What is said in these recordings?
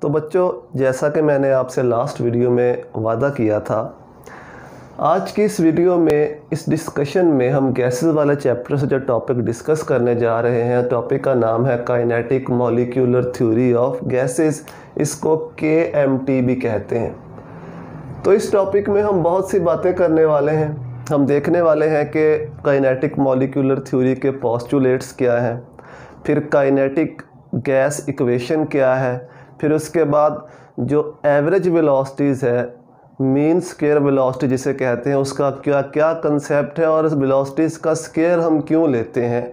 तो बच्चों, जैसा कि मैंने आपसे लास्ट वीडियो में वादा किया था, आज की इस वीडियो में इस डिस्कशन में हम गैसेस वाले चैप्टर से जो टॉपिक डिस्कस करने जा रहे हैं, टॉपिक का नाम है kinetic molecular theory of gases. इसको KMT भी कहते हैं। तो इस टॉपिक में हम बहुत सी बातें करने वाले हैं। हम देखने वाले हैं कि काइनेटिक मॉलिक्यूलर थ्योरी के पोस्टुलेट्स क्या हैं, फिर काइनेटिक गैस इक्वेशन क्या है, फिर उसके बाद जो एवरेज वेलोसिटीज़ है, मीन स्क्वायर वेलोसिटी जिसे कहते हैं, उसका क्या क्या कंसेप्ट है और वेलोसिटीज़ का स्क्वायर हम क्यों लेते हैं।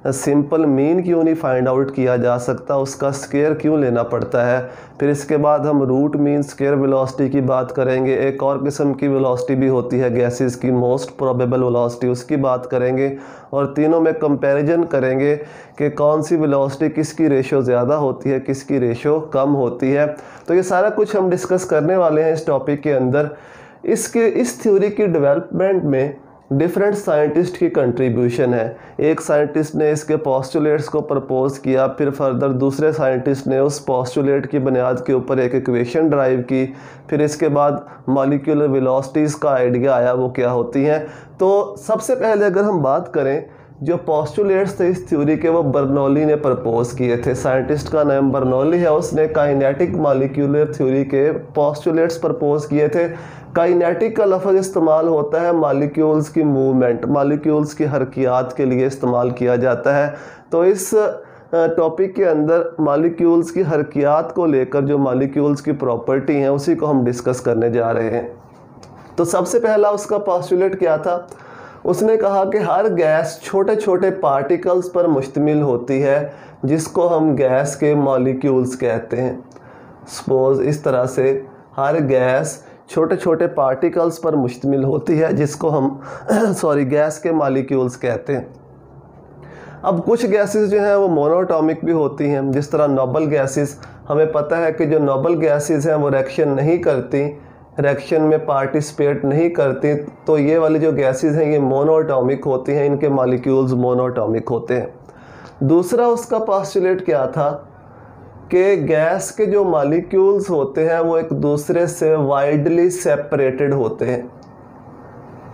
सिंपल मीन क्यों नहीं फाइंड आउट किया जा सकता, उसका स्क्वायर क्यों लेना पड़ता है। फिर इसके बाद हम रूट मीन स्क्वायर वेलोसिटी की बात करेंगे। एक और किस्म की वेलोसिटी भी होती है गैसेस की, मोस्ट प्रोबेबल वेलोसिटी, उसकी बात करेंगे और तीनों में कंपैरिजन करेंगे कि कौन सी वेलोसिटी किसकी रेशो ज़्यादा होती है, किसकी रेशो कम होती है। तो ये सारा कुछ हम डिस्कस करने वाले हैं इस टॉपिक के अंदर। इस थ्योरी की डेवलपमेंट में डिफरेंट साइंटिस्ट की कंट्रीब्यूशन है। एक साइंटिस्ट ने इसके पोस्टुलेट्स को प्रपोज किया, फिर फर्दर दूसरे साइंटिस्ट ने उस पोस्टुलेट की बुनियाद के ऊपर एक इक्वेशन ड्राइव की, फिर इसके बाद मॉलिक्यूलर वेलोसिटीज़ का आइडिया आया वो क्या होती हैं। तो सबसे पहले अगर हम बात करें, जो पोस्टुलेट्स थे इस थ्योरी के, वो बर्नौली ने प्रपोज किए थे। साइंटिस्ट का नाम बर्नौली है, उसने काइनेटिक मॉलिक्यूलर थ्योरी के पोस्टुलेट्स प्रपोज किए थे। काइनेटिक का लफ्ज़ इस्तेमाल होता है मॉलिक्यूल्स की मूवमेंट, मॉलिक्यूल्स की हरकियात के लिए इस्तेमाल किया जाता है। तो इस टॉपिक के अंदर मॉलिक्यूल्स की हरकियात को लेकर जो मॉलिक्यूल्स की प्रॉपर्टी हैं उसी को हम डिस्कस करने जा रहे हैं। तो सबसे पहला उसका पोस्टुलेट क्या था, उसने कहा कि हर गैस छोटे छोटे पार्टिकल्स पर मुश्तमिल होती है जिसको हम गैस के मॉलिक्यूल्स कहते हैं। सपोज इस तरह से हर गैस छोटे छोटे पार्टिकल्स पर मुश्तमिल होती है जिसको हम गैस के मॉलिक्यूल्स कहते हैं। अब कुछ गैसेस जो हैं वो मोनोटॉमिक भी होती हैं, जिस तरह नोबल गैसेस। हमें पता है कि जो नोबल गैसेस हैं वो रिएक्शन नहीं करती, रिएक्शन में पार्टिसिपेट नहीं करती। तो ये वाली जो गैसेस हैं ये मोनोटॉमिक होती हैं, इनके मॉलिक्यूल्स मोनोटॉमिक होते हैं। दूसरा उसका पोस्टुलेट क्या था कि गैस के जो मॉलिक्यूल्स होते हैं वो एक दूसरे से वाइडली सेपरेटेड होते हैं।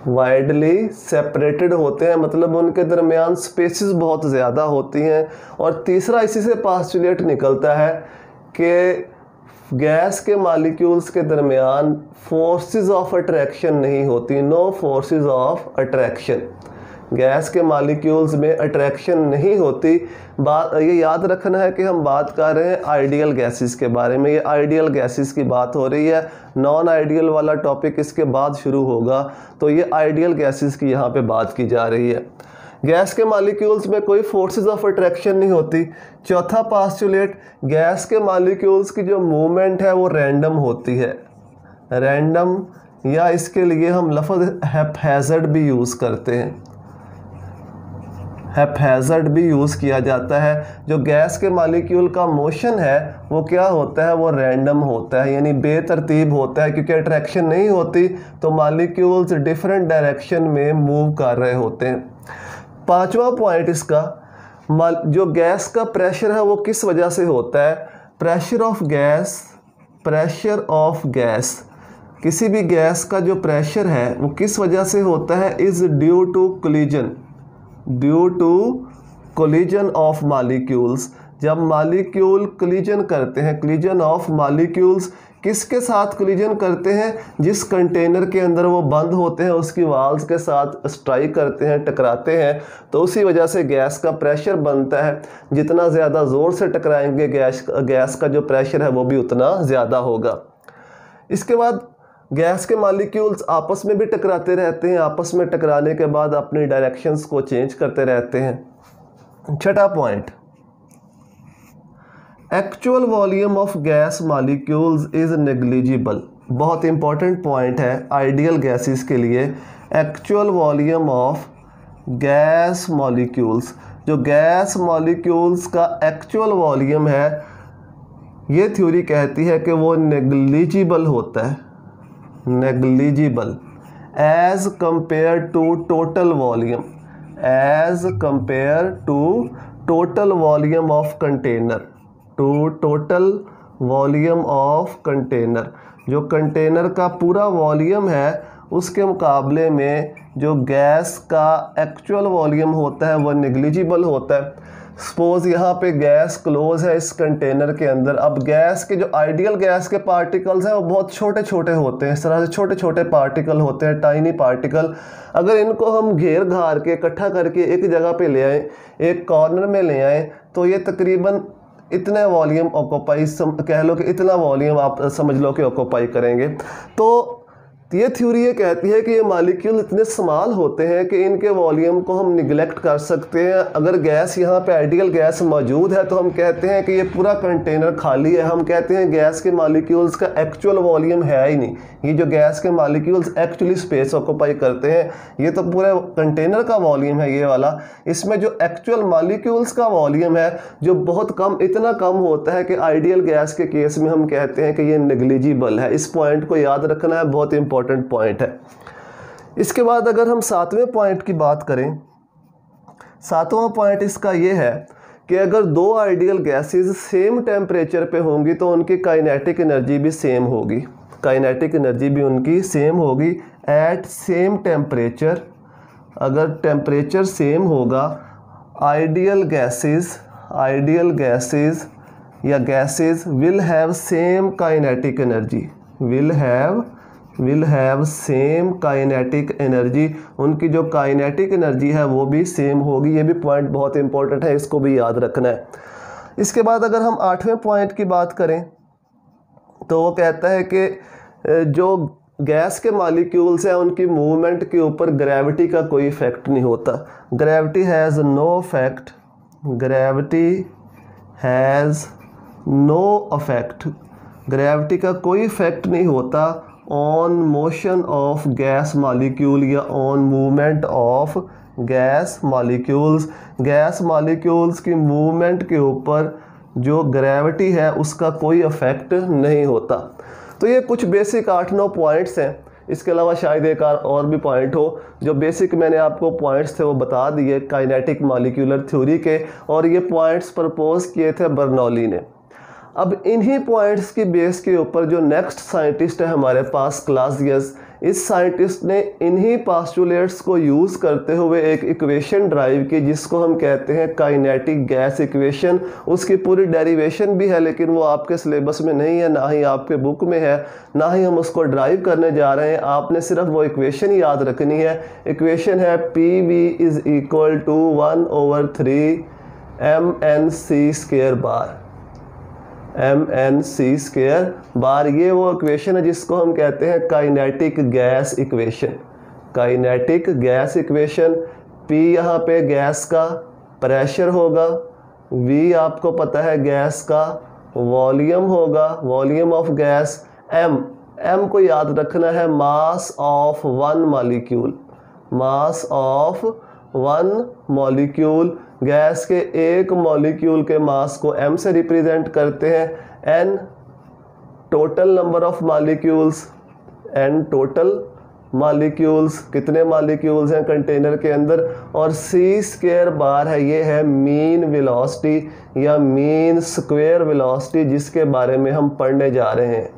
वाइडली सेपरेटेड होते हैं मतलब उनके दरमियान स्पेसेस बहुत ज़्यादा होती हैं। और तीसरा इसी से पोस्टुलेट निकलता है कि गैस के मॉलिक्यूल्स के दरमियान फोर्सेस ऑफ अट्रैक्शन नहीं होती, no forces of attraction. Gas के मॉलिक्यूल्स में अट्रैक्शन नहीं होती। बात ये याद रखना है कि हम बात कर रहे हैं आइडियल गैसेस के बारे में। ये आइडियल गैसेस की बात हो रही है, नॉन आइडियल वाला टॉपिक इसके बाद शुरू होगा। तो ये आइडियल गैसेस की यहाँ पे बात की जा रही है। गैस के मॉलिक्यूल्स में कोई फोर्सेस ऑफ अट्रैक्शन नहीं होती। चौथा पोस्टुलेट, गैस के मॉलिक्यूल्स की जो मूवमेंट है वो रैंडम होती है। रैंडम, या इसके लिए हम लफ्ज़ हैप्पैज़र्ड भी यूज़ करते हैं, हैप्पैज़र्ड भी यूज़ किया जाता है। जो गैस के मॉलिक्यूल का मोशन है वो क्या होता है, वो रैंडम होता है, यानी बेतरतीब होता है, क्योंकि अट्रैक्शन नहीं होती तो मॉलिक्यूल्स डिफरेंट डायरेक्शन में मूव कर रहे होते हैं। पांचवा पॉइंट इसका, जो गैस का प्रेशर है वो किस वजह से होता है। Pressure of gas, pressure of gas, किसी भी गैस का जो प्रेशर है वो किस वजह से होता है, is due to collision, due to collision of molecules. जब मॉलिक्यूल कोलिजन करते हैं, कोलिजन ऑफ मॉलिक्यूल्स किसके साथ कोलिजन करते हैं, जिस कंटेनर के अंदर वो बंद होते हैं उसकी वाल्स के साथ स्ट्राइक करते हैं, टकराते हैं, तो उसी वजह से गैस का प्रेशर बनता है। जितना ज़्यादा ज़ोर से टकराएंगे गैस का जो प्रेशर है वो भी उतना ज़्यादा होगा। इसके बाद गैस के मॉलिक्यूल्स आपस में भी टकराते रहते हैं, आपस में टकराने के बाद अपनी डायरेक्शंस को चेंज करते रहते हैं। छठा point, actual volume of gas molecules is negligible. बहुत इंपॉर्टेंट पॉइंट है आइडियल गैसेस के लिए। Actual volume of gas molecules, जो गैस मॉलिक्यूल्स का एक्चुअल वॉल्यूम है, ये थ्योरी कहती है कि वो नेग्लिजिबल होता है, negligible as compared to total volume, as compared to total volume of container, to total volume of container, जो कंटेनर का पूरा वॉल्यूम है उसके मुकाबले में जो गैस का एक्चुअल वॉल्यूम होता है वो नेग्लिजिबल होता है। सपोज़ यहाँ पे गैस क्लोज है इस कंटेनर के अंदर। अब गैस के जो आइडियल गैस के पार्टिकल्स हैं वो बहुत छोटे छोटे होते हैं, इस तरह से छोटे छोटे पार्टिकल होते हैं, टाइनी पार्टिकल। अगर इनको हम घेर घार के इकट्ठा करके एक जगह पे ले आएँ, एक कॉर्नर में ले आएँ, तो ये तकरीबन इतने वॉल्यूम ऑक्यूपाई, कह लो कि इतना वॉल्यूम आप समझ लो कि ऑक्यूपाई करेंगे। तो ये थ्योरी ये कहती है कि ये मॉलिक्यूल इतने स्मॉल होते हैं कि इनके वॉल्यूम को हम निगलेक्ट कर सकते हैं। अगर गैस यहाँ पे आइडियल गैस मौजूद है तो हम कहते हैं कि ये पूरा कंटेनर खाली है, हम कहते हैं गैस के मॉलिक्यूल्स का एक्चुअल वॉल्यूम है ही नहीं। ये जो गैस के मॉलिक्यूल्स एक्चुअली स्पेस ऑक्यूपाई करते हैं ये तो पूरे कंटेनर का वॉल्यूम है ये वाला। इसमें जो एक्चुअल मॉलिक्यूल्स का वॉल्यूम है जो बहुत कम, इतना कम होता है कि आइडियल गैस के केस में हम कहते हैं कि ये नेग्लिजिबल है। इस पॉइंट को याद रखना है, बहुत इंपॉर्टेंट पॉइंट है। इसके बाद अगर हम 7वें पॉइंट की बात करें, 7वां पॉइंट इसका ये है कि अगर दो आइडियल गैसेस सेम टेम्परेचर पे होंगी तो उनकी काइनेटिक एनर्जी भी सेम होगी, काइनेटिक एनर्जी भी उनकी सेम होगी एट सेम टेम्परेचर। अगर टेम्परेचर सेम होगा, आइडियल गैसेस या gases will have same kinetic energy, will have same kinetic energy, उनकी जो काइनेटिक एनर्जी है वो भी सेम होगी। ये भी पॉइंट बहुत इंपॉर्टेंट है, इसको भी याद रखना है। इसके बाद अगर हम 8वें पॉइंट की बात करें तो वो कहता है कि जो गैस के मॉलिक्यूल्स हैं उनकी मूवमेंट के ऊपर ग्रेविटी का कोई इफ़ेक्ट नहीं होता। Gravity has no effect, gravity has no affect, gravity का कोई इफेक्ट नहीं होता on motion of gas molecule या on movement of gas molecules. Gas molecules की मूवमेंट के ऊपर जो ग्रेविटी है उसका कोई इफेक्ट नहीं होता। तो ये कुछ बेसिक 8-9 पॉइंट्स हैं। इसके अलावा शायद एक और भी पॉइंट हो, जो बेसिक मैंने आपको पॉइंट्स थे वो बता दिए काइनेटिक मॉलिक्यूलर थ्योरी के, और ये पॉइंट्स प्रपोज किए थे बर्नौली ने। अब इन्हीं पॉइंट्स की बेस के ऊपर जो नेक्स्ट साइंटिस्ट है हमारे पास, क्लासियस, इस साइंटिस्ट ने इन्हीं पास्टुलेट्स को यूज़ करते हुए एक इक्वेशन ड्राइव की जिसको हम कहते हैं काइनेटिक गैस इक्वेशन। उसकी पूरी डेरिवेशन भी है लेकिन वो आपके सिलेबस में नहीं है, ना ही आपके बुक में है, ना ही हम उसको ड्राइव करने जा रहे हैं। आपने सिर्फ वो इक्वेशन याद रखनी है। इक्वेशन है PV is equal to 1/3 mnc² bar, mnc² bar. ये वो इक्वेशन है जिसको हम कहते हैं kinetic gas equation, kinetic gas equation. P यहाँ पे गैस का प्रेशर होगा, V आपको पता है गैस का वॉल्यूम होगा, वॉल्यूम ऑफ गैस। M को याद रखना है mass of one molecule, mass of one molecule. Gas के एक मॉलिक्यूल के मास को m से रिप्रेजेंट करते हैं। n total number of molecules, n total molecules, कितने मॉलिक्यूल्स हैं कंटेनर के अंदर, और c² बार है, ये है मीन वेलोसिटी या मीन स्क्वायर वेलोसिटी जिसके बारे में हम पढ़ने जा रहे हैं,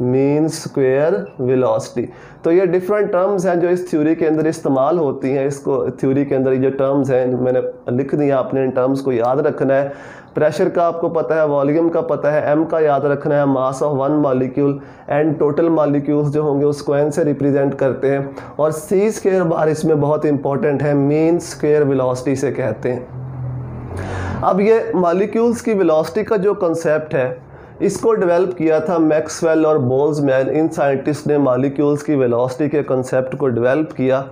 मीन स्क्वायर वेलोसिटी। तो ये डिफरेंट टर्म्स हैं जो इस थ्योरी के अंदर इस्तेमाल होती हैं। इसको थ्योरी के अंदर ये जो टर्म्स हैं मैंने लिख दिया, आपने इन टर्म्स को याद रखना है। प्रेशर का आपको पता है, वॉल्यूम का पता है, m का याद रखना है, mass of one molecule, and total molecules जो होंगे उसको n से रिप्रेजेंट करते हैं, और c² बार इसमें बहुत इंपॉर्टेंट है, मीन स्क्वायर वेलोसिटी से कहते हैं। अब ये मॉलिक्यूल्स की वेलोसिटी का जो कंसेप्ट है इसको डेवलप किया था मैक्सवेल और बोल्ट्जमैन। इन साइंटिस्ट ने मॉलिक्यूल्स की वेलोसिटी के कंसेप्ट को डेवलप किया।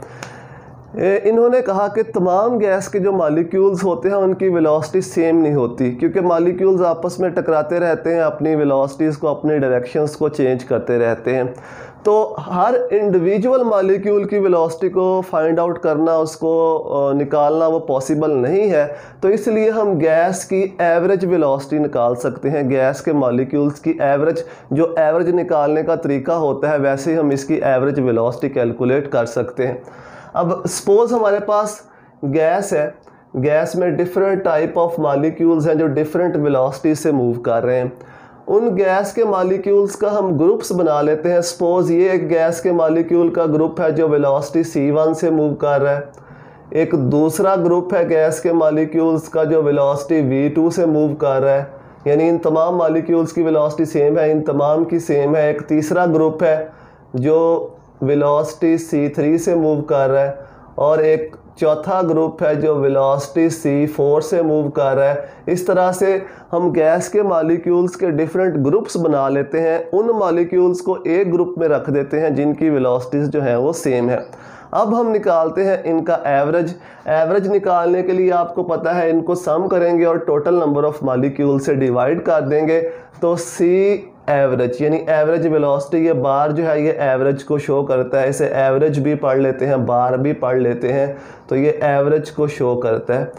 इन्होंने कहा कि तमाम गैस के जो मॉलिक्यूल्स होते हैं उनकी वेलोसिटी सेम नहीं होती, क्योंकि मॉलिक्यूल्स आपस में टकराते रहते हैं, अपनी वेलोसिटीज़ को, अपनी डायरेक्शंस को चेंज करते रहते हैं। तो हर इंडिविजुअल मॉलिक्यूल की वेलोसिटी को फाइंड आउट करना, उसको निकालना वो पॉसिबल नहीं है। तो इसलिए हम गैस की एवरेज वेलोसिटी निकाल सकते हैं। गैस के मॉलिक्यूल्स की एवरेज, जो एवरेज निकालने का तरीका होता है वैसे ही हम इसकी एवरेज वेलोसिटी कैलकुलेट कर सकते हैं। अब सपोज़ हमारे पास गैस है, गैस में डिफरेंट टाइप ऑफ मॉलिक्यूल्स हैं जो डिफरेंट वेलोसिटी से मूव कर रहे हैं। उन गैस के मॉलिक्यूल्स का हम ग्रुप्स बना लेते हैं। सपोज ये एक गैस के मॉलिक्यूल का ग्रुप है जो वेलोसिटी c1 से मूव कर रहा है, एक दूसरा ग्रुप है गैस के मॉलिक्यूल्स का जो वेलोसिटी v2 से मूव कर रहा है, यानी इन तमाम मॉलिक्यूल्स की वेलोसिटी सेम है, इन तमाम की सेम है। एक तीसरा ग्रुप है जो वेलोसिटी c3 से मूव कर रहा है, और एक चौथा ग्रुप है जो वेलोसिटी c4 से मूव कर रहा है। इस तरह से हम गैस के मॉलिक्यूल्स के डिफरेंट ग्रुप्स बना लेते हैं, उन मॉलिक्यूल्स को एक ग्रुप में रख देते हैं जिनकी वेलोसिटीज़ जो है वो सेम है। अब हम निकालते हैं इनका एवरेज। एवरेज निकालने के लिए आपको पता है इनको सम करेंगे और टोटल नंबर ऑफ मॉलिक्यूल से डिवाइड कर देंगे, तो सी एवरेज यानी एवरेज वेलोसिटी, ये बार जो है ये एवरेज को शो करता है। इसे एवरेज भी पढ़ लेते हैं, बार भी पढ़ लेते हैं, तो ये एवरेज को शो करता है।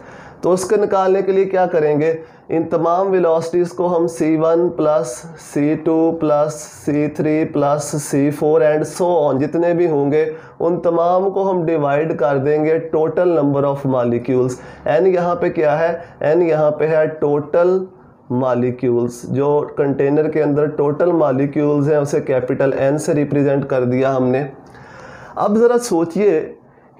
तो उसको निकालने के लिए क्या करेंगे, इन तमाम वेलोसिटीज़ को हम c1 plus c2 plus c3 plus c4 and so on जितने भी होंगे उन तमाम को हम डिवाइड कर देंगे total number of molecules. n यहाँ पे क्या है, n यहाँ पे है टोटल मॉलिक्यूल्स, जो कंटेनर के अंदर टोटल मॉलिक्यूल्स हैं उसे कैपिटल N से रिप्रेजेंट कर दिया हमने। अब ज़रा सोचिए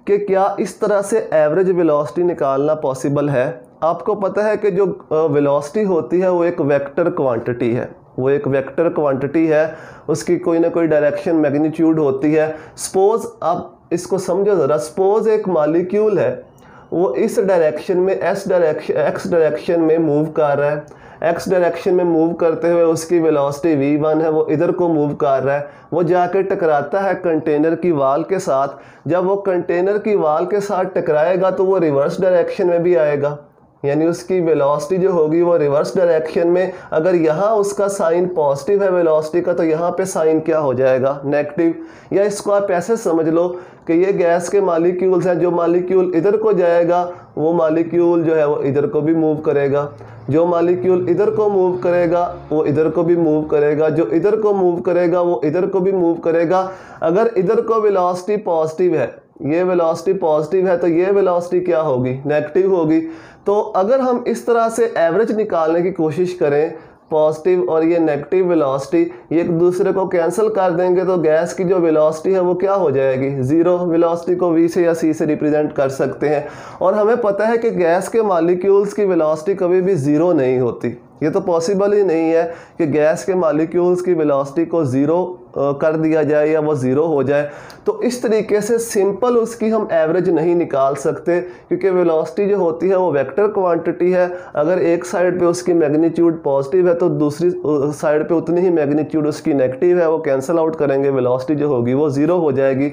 कि क्या इस तरह से एवरेज वेलोसिटी निकालना पॉसिबल है। आपको पता है कि जो वेलोसिटी होती है वो एक वेक्टर क्वांटिटी है, वो एक वेक्टर क्वांटिटी है, उसकी कोई ना कोई डायरेक्शन मैग्नीट्यूड होती है। सपोज़ आप इसको समझो ज़रा, सपोज़ एक मॉलिक्यूल है वो इस डायरेक्शन में एक्स डायरेक्शन में मूव कर रहा है, एक्स डायरेक्शन में मूव करते हुए उसकी वेलोसिटी v1 है, वो इधर को मूव कर रहा है, वो जाके टकराता है कंटेनर की वाल के साथ। जब वो कंटेनर की वाल के साथ टकराएगा तो वो रिवर्स डायरेक्शन में भी आएगा, यानी उसकी वेलोसिटी जो होगी वो रिवर्स डायरेक्शन में। अगर यहाँ उसका साइन पॉजिटिव है वेलोसिटी का, तो यहाँ पे साइन क्या हो जाएगा, नेगेटिव। या इसको आप ऐसे समझ लो कि ये गैस के मॉलिक्यूल्स हैं, जो मॉलिक्यूल इधर को जाएगा वो मॉलिक्यूल जो है वो इधर को भी मूव करेगा, जो मॉलिक्यूल इधर को मूव करेगा वो इधर को भी मूव करेगा, जो इधर को मूव करेगा वो इधर को भी मूव करेगा। अगर इधर को वेलोसिटी पॉजिटिव है, ये वेलोसिटी पॉजिटिव है, तो ये वेलोसिटी क्या होगी, नेगेटिव होगी। तो अगर हम इस तरह से एवरेज निकालने की कोशिश करें, पॉजिटिव और ये नेगेटिव वेलोसिटी ये एक दूसरे को कैंसिल कर देंगे, तो गैस की जो वेलोसिटी है वो क्या हो जाएगी, ज़ीरो। वेलोसिटी को v से या c से रिप्रेजेंट कर सकते हैं। और हमें पता है कि गैस के मॉलिक्यूल्स की वेलोसिटी कभी भी ज़ीरो नहीं होती, ये तो पॉसिबल ही नहीं है कि गैस के मॉलिक्यूल्स की वेलोसिटी को ज़ीरो कर दिया जाए या वो ज़ीरो हो जाए। तो इस तरीके से सिंपल उसकी हम एवरेज नहीं निकाल सकते, क्योंकि वेलोसिटी जो होती है वो वेक्टर क्वांटिटी है। अगर एक साइड पे उसकी मैग्नीट्यूड पॉजिटिव है तो दूसरी साइड पे उतनी ही मैग्नीट्यूड उसकी नेगेटिव है, वो कैंसिल आउट करेंगे, वेलोसिटी जो होगी वो ज़ीरो हो जाएगी।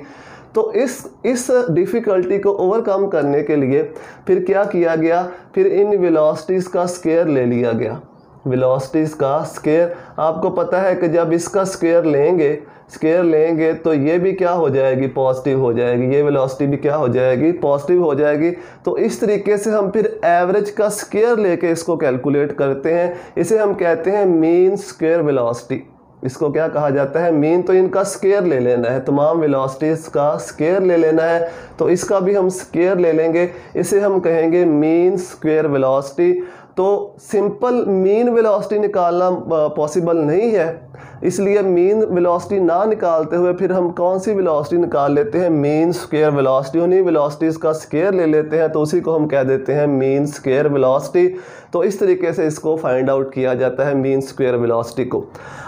तो इस डिफ़िकल्टी को ओवरकम करने के लिए फिर क्या किया गया, फिर इन वेलोसिटीज़ का स्क्वायर ले लिया गया। वेलोसिटीज़ का स्क्वायर, आपको पता है कि जब इसका स्क्वायर लेंगे तो ये भी क्या हो जाएगी, पॉजिटिव हो जाएगी, ये वेलोसिटी भी क्या हो जाएगी, पॉजिटिव हो जाएगी। तो इस तरीके से हम फिर एवरेज का स्क्वायर लेके इसको कैलकुलेट करते हैं। इसे हम कहते हैं मीन स्क्वायर वेलोसिटी। इसको क्या कहा जाता है, मीन। तो इनका स्क्वायर ले लेना है, तमाम वेलोसिटीज़ का स्क्वायर ले लेना है, तो इसका भी हम स्क्वायर ले लेंगे, इसे हम कहेंगे मीन स्क्वायर वेलोसिटी। तो सिंपल मीन वेलोसिटी निकालना पॉसिबल नहीं है, इसलिए मीन वेलोसिटी ना निकालते हुए फिर हम कौन सी वेलोसिटी निकाल लेते हैं, मीन स्क्वायर वेलोसिटी। उन्हीं वेलोसिटीज़ का स्क्वायर ले लेते हैं, तो उसी को हम कह देते हैं मीन स्क्वायर वेलोसिटी। तो इस तरीके से इसको फाइंड आउट किया जाता है मीन स्क्वायर वेलोसिटी को।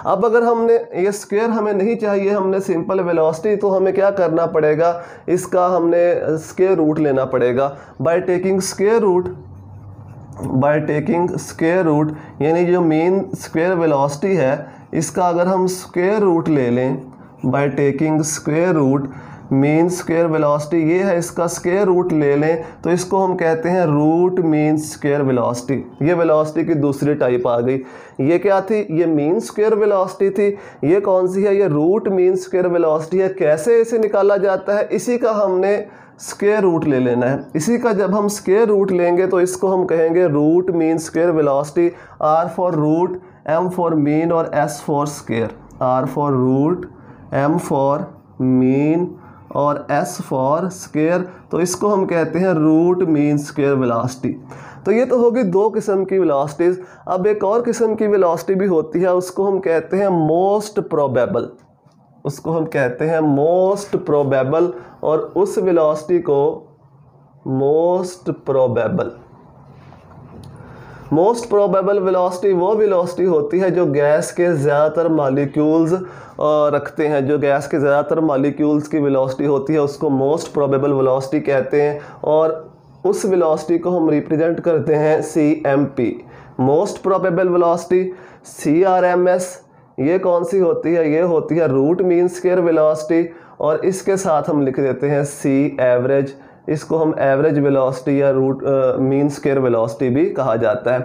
अब अगर हमने ये स्क्वायर हमें नहीं चाहिए, हमने सिंपल वेलोसिटी, तो हमें क्या करना पड़ेगा, इसका हमने स्क्वायर रूट लेना पड़ेगा। बाय टेकिंग स्क्वायर रूट, यानी जो मीन स्क्वायर वेलोसिटी है इसका अगर हम स्क्वायर रूट ले लें, by taking square root, mean square velocity ये है, इसका स्क्वायर रूट ले लें, तो इसको हम कहते हैं रूट मीन स्क्वायर वेलोसिटी। ये वेलोसिटी की दूसरी टाइप आ गई। ये क्या थी, ये मीन स्क्वायर वेलोसिटी थी। ये कौन सी है, ये रूट मीन स्क्वायर वेलोसिटी है। कैसे इसे निकाला जाता है, इसी का हमने स्क्वायर रूट ले लेना है। इसी का जब हम स्क्वायर रूट लेंगे तो इसको हम कहेंगे root mean square velocity. R for root, M for mean और S for square. R for root, M for mean और S फॉर स्क्वायर, तो इसको हम कहते हैं रूट मीन स्क्वायर वेलोसिटी। तो ये तो होगी दो किस्म की वेलोसिटीज़। अब एक और किस्म की वेलोसिटी भी होती है, उसको हम कहते हैं मोस्ट प्रोबेबल, उसको हम कहते हैं मोस्ट प्रोबेबल, और उस वेलोसिटी को मोस्ट प्रोबेबल वेलोसिटी वो वेलोसिटी होती है जो गैस के ज़्यादातर मॉलिक्यूल्स रखते हैं। जो गैस के ज़्यादातर मॉलिक्यूल्स की वेलोसिटी होती है उसको मोस्ट प्रोबेबल वेलोसिटी कहते हैं, और उस वेलोसिटी को हम रिप्रेजेंट करते हैं CMP, most probable velocity. CRMS ये कौन सी होती है? ये होती है रूट मीन स्क्वायर वेलोसिटी, और इसके साथ हम लिख देते हैं C एवरेज। इसको हम एवरेज वेलोसिटी या रूट मीन स्क्वायर वेलोसिटी भी कहा जाता है।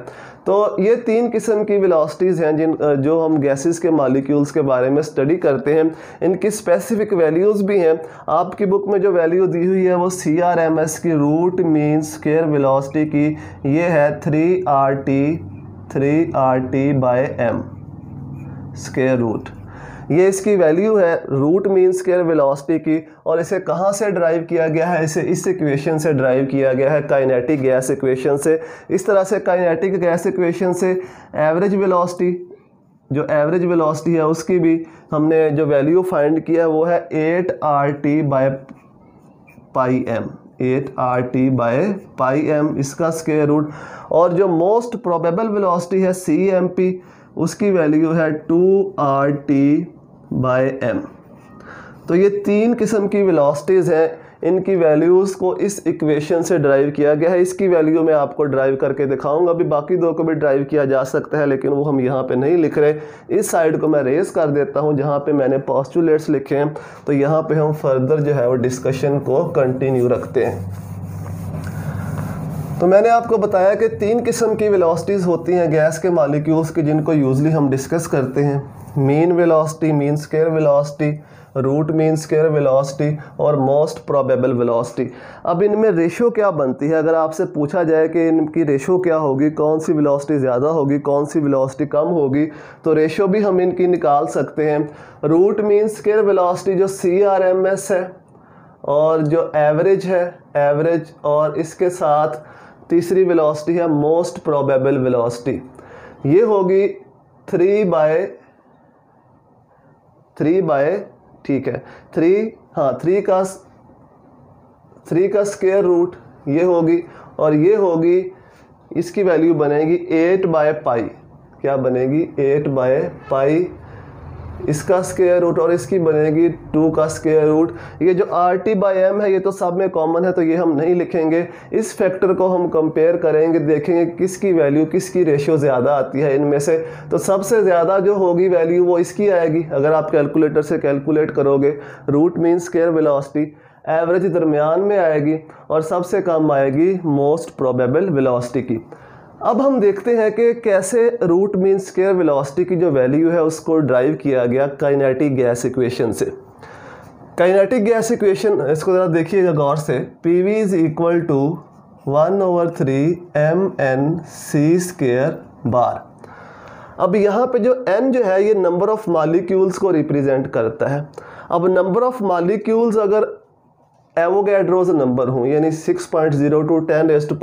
तो ये तीन किस्म की वेलोसिटीज़ हैं जो हम गैसेस के मॉलिक्यूल्स के बारे में स्टडी करते हैं। इनकी स्पेसिफिक वैल्यूज़ भी हैं। आपकी बुक में जो वैल्यू दी हुई है वो CRMS की रूट मीन स्क्वायर वेलोसिटी की ये है 3RT/m स्क्वायर रूट। ये इसकी वैल्यू है रूट मीन स्क्वायर वेलोसिटी की। और इसे कहाँ से ड्राइव किया गया है? इसे इस इक्वेशन से ड्राइव किया गया है, काइनेटिक गैस इक्वेशन से। इस तरह से काइनेटिक गैस इक्वेशन से एवरेज वेलोसिटी, जो एवरेज वेलोसिटी है उसकी भी हमने जो वैल्यू फाइंड किया है वो है 8RT/m, 8RT/m इसका स्क्वायर रूट। और जो मोस्ट प्रोबेबल वेलोसिटी है CMP, उसकी वैल्यू है 2RT/m। तो ये तीन किस्म की वेलोसिटीज़ हैं। इनकी वैल्यूज़ को इस इक्वेशन से ड्राइव किया गया है। इसकी वैल्यू मैं आपको ड्राइव करके दिखाऊंगा। अभी बाकी दो को भी ड्राइव किया जा सकता है, लेकिन वो हम यहाँ पे नहीं लिख रहे। इस साइड को मैं रेस कर देता हूँ जहाँ पे मैंने पोस्टुलेट्स लिखे हैं। तो यहाँ पे हम फर्दर जो है वो डिस्कशन को कंटिन्यू रखते हैं। तो मैंने आपको बताया कि तीन किस्म की वेलोसिटीज़ होती हैं गैस के मॉलिक्यूल्स की, जिनको यूजली हम डिस्कस करते हैं। Mean velocity, mean square velocity, root mean square velocity और मोस्ट प्रोबेबल वेलोसिटी। अब इनमें रेशो क्या बनती है? अगर आपसे पूछा जाए कि इनकी रेशो क्या होगी, कौन सी वेलोसिटी ज़्यादा होगी, कौन सी वेलोसिटी कम होगी, तो रेशो भी हम इनकी निकाल सकते हैं। रूट मीन स्क्वायर वेलोसिटी जो CRMS है, और जो एवरेज है एवरेज, और इसके साथ तीसरी वेलोसिटी है मोस्ट प्रोबेबल वेलोसिटी। ये होगी 3 ठीक है 3 का स्क्वायर रूट ये होगी, और ये होगी, इसकी वैल्यू बनेगी 8/π। क्या बनेगी? 8/π इसका स्क्वायर रूट, और इसकी बनेगी 2 का स्क्वायर रूट। ये जो RT/m है ये तो सब में कॉमन है, तो ये हम नहीं लिखेंगे। इस फैक्टर को हम कंपेयर करेंगे, देखेंगे किसकी वैल्यू, किसकी रेशियो ज़्यादा आती है इनमें से। तो सबसे ज़्यादा जो होगी वैल्यू वो इसकी आएगी। अगर आप कैलकुलेटर से कैलकुलेट करोगे, root mean square velocity average दरमियान में आएगी, और सबसे कम आएगी मोस्ट प्रोबेबल वेलोसिटी की। अब हम देखते हैं कि कैसे रूट मीन स्क्वायर वेलोसिटी की जो वैल्यू है उसको ड्राइव किया गया काइनेटिक गैस इक्वेशन से। काइनेटिक गैस इक्वेशन, इसको ज़रा देखिएगा गौर से। PV = 1/3 mnc²। अब यहाँ पे जो n जो है ये नंबर ऑफ मॉलिक्यूल्स को रिप्रेजेंट करता है। अब नंबर ऑफ मॉलिक्यूल्स अगर एवोगैड्रोज नंबर हूँ, यानी 6.02 10⁻³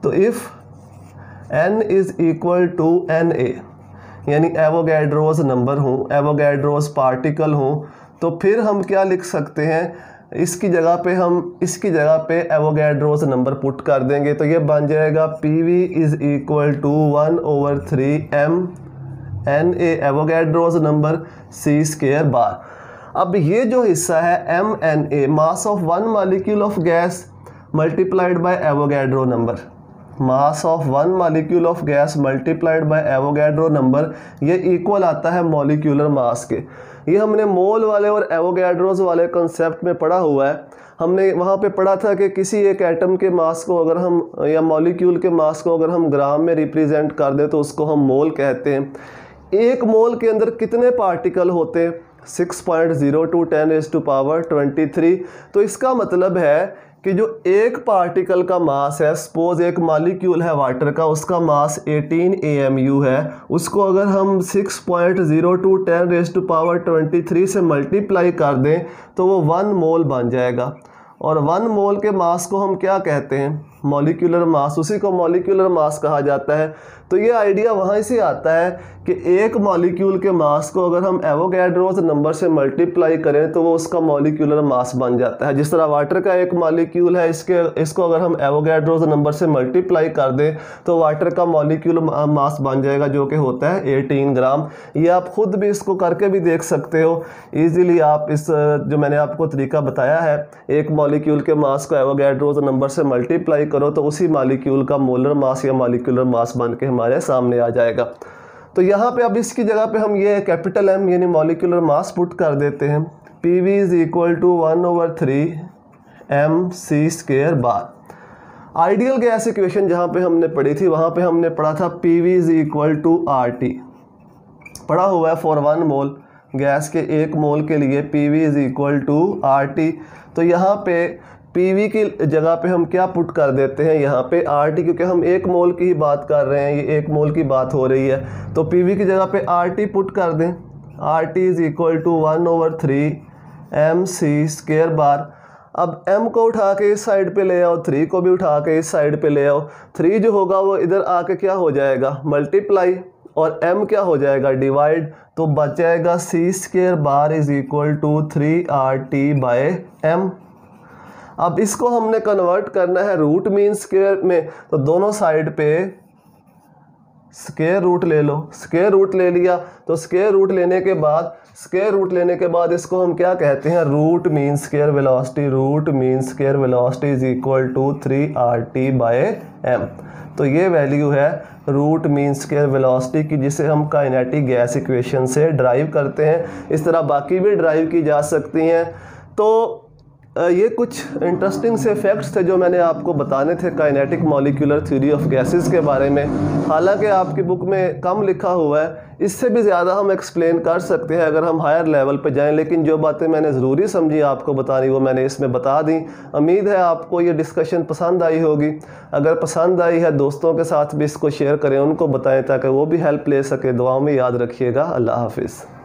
तो इफ़ n = Na, यानी एवोगैड्रोज नंबर हूँ, एवोगैड्रोज पार्टिकल हूँ, तो फिर हम क्या लिख सकते हैं? इसकी जगह पे एवोगैड्रोज नंबर पुट कर देंगे, तो ये बन जाएगा PV = 1/3 mNa Avogadro's number c²। अब ये जो हिस्सा है mNa, mass of one molecule of gas multiplied by Avogadro number, mass of one molecule of gas multiplied by Avogadro number, ये इक्वल आता है मॉलिक्यूलर मास के। ये हमने मोल वाले और एवोगैड्रोज वाले कॉन्सेप्ट में पढ़ा हुआ है। हमने वहाँ पे पढ़ा था कि किसी एक एटम के मास को अगर हम, या मॉलिक्यूल के मास को अगर हम ग्राम में रिप्रेजेंट कर दें तो उसको हम मोल कहते हैं। एक मोल के अंदर कितने पार्टिकल होते हैं? 6.02 10⁻23। तो इसका मतलब है कि जो एक पार्टिकल का मास है, सपोज एक मॉलिक्यूल है वाटर का, उसका मास 18 AMU है, उसको अगर हम 6.02 10⁻23 से मल्टीप्लाई कर दें तो वो 1 मोल बन जाएगा। और 1 मोल के मास को हम क्या कहते हैं? मॉलिक्यूलर मास, उसी को मॉलिक्यूलर मास कहा जाता है। तो ये आइडिया वहाँ से आता है कि एक मॉलिक्यूल के मास को अगर हम एवोगैड्रोस नंबर से मल्टीप्लाई करें तो वो उसका मॉलिक्यूलर मास बन जाता है। जिस तरह वाटर का एक मॉलिक्यूल है, इसको अगर हम एवोगैड्रोस नंबर से मल्टीप्लाई कर दें तो वाटर का मॉलिक्यूलर मास बन जाएगा, जो कि होता है 18 ग्राम। ये आप खुद भी इसको करके भी देख सकते हो ईजिली। आप इस जो मैंने आपको तरीका बताया है, एक मॉलिक्यूल के मास को एवोगैड्रोस नंबर से मल्टीप्लाई करो तो उसी मॉलिक्यूल का मोलर मास या मॉलिक्यूलर मास बन के हमारे सामने आ जाएगा। तो यहाँ पे अब इसकी जगह पे हम ये कैपिटल M यानी मॉलिक्यूलर मास पुट कर देते हैं। PV is equal to 1/3 mc² bar. Ideal gas equation जहाँ पे हमने पढ़ी थी, वहाँ पे हमने पढ़ा था PV is equal to RT, पढ़ा हुआ है फॉर 1 मोल गैस के 1 मोल के लिए PV is equal to RT। तो यहाँ पे PV की जगह पे हम क्या पुट कर देते हैं, यहाँ पे RT, क्योंकि हम 1 मोल की ही बात कर रहे हैं, ये 1 मोल की बात हो रही है। तो PV की जगह पे RT पुट कर दें। RT is equal to 1/3 mc² bar. अब M को उठा के इस साइड पे ले आओ, 3 को भी उठा के इस साइड पे ले आओ। 3 जो होगा वो इधर आके क्या हो जाएगा, मल्टीप्लाई, और M क्या हो जाएगा, डिवाइड। तो बच जाएगा c² bar is equal to 3RT/m। अब इसको हमने कन्वर्ट करना है रूट मीन स्क्वायर में, तो दोनों साइड पे स्क्वायर रूट ले लो। स्क्वायर रूट ले लिया तो स्क्वायर रूट लेने के बाद इसको हम क्या कहते हैं, root mean square velocity. Root mean square velocity is equal to 3RT/m। तो ये वैल्यू है रूट मीन स्क्वायर वेलोसिटी की, जिसे हम काइनेटिक गैस इक्वेशन से ड्राइव करते हैं। इस तरह बाकी भी ड्राइव की जा सकती हैं। तो ये कुछ इंटरेस्टिंग से फैक्ट्स थे जो मैंने आपको बताने थे kinetic molecular theory of gases के बारे में। हालांकि आपकी बुक में कम लिखा हुआ है, इससे भी ज़्यादा हम एक्सप्लेन कर सकते हैं अगर हम हायर लेवल पे जाएं, लेकिन जो बातें मैंने ज़रूरी समझी आपको बतानी वो मैंने इसमें बता दी। उम्मीद है आपको ये डिस्कशन पसंद आई होगी। अगर पसंद आई है दोस्तों के साथ भी इसको शेयर करें, उनको बताएँ ताकि वो भी हेल्प ले सके। दुआओं में याद रखिएगा। अल्लाह हाफिज़।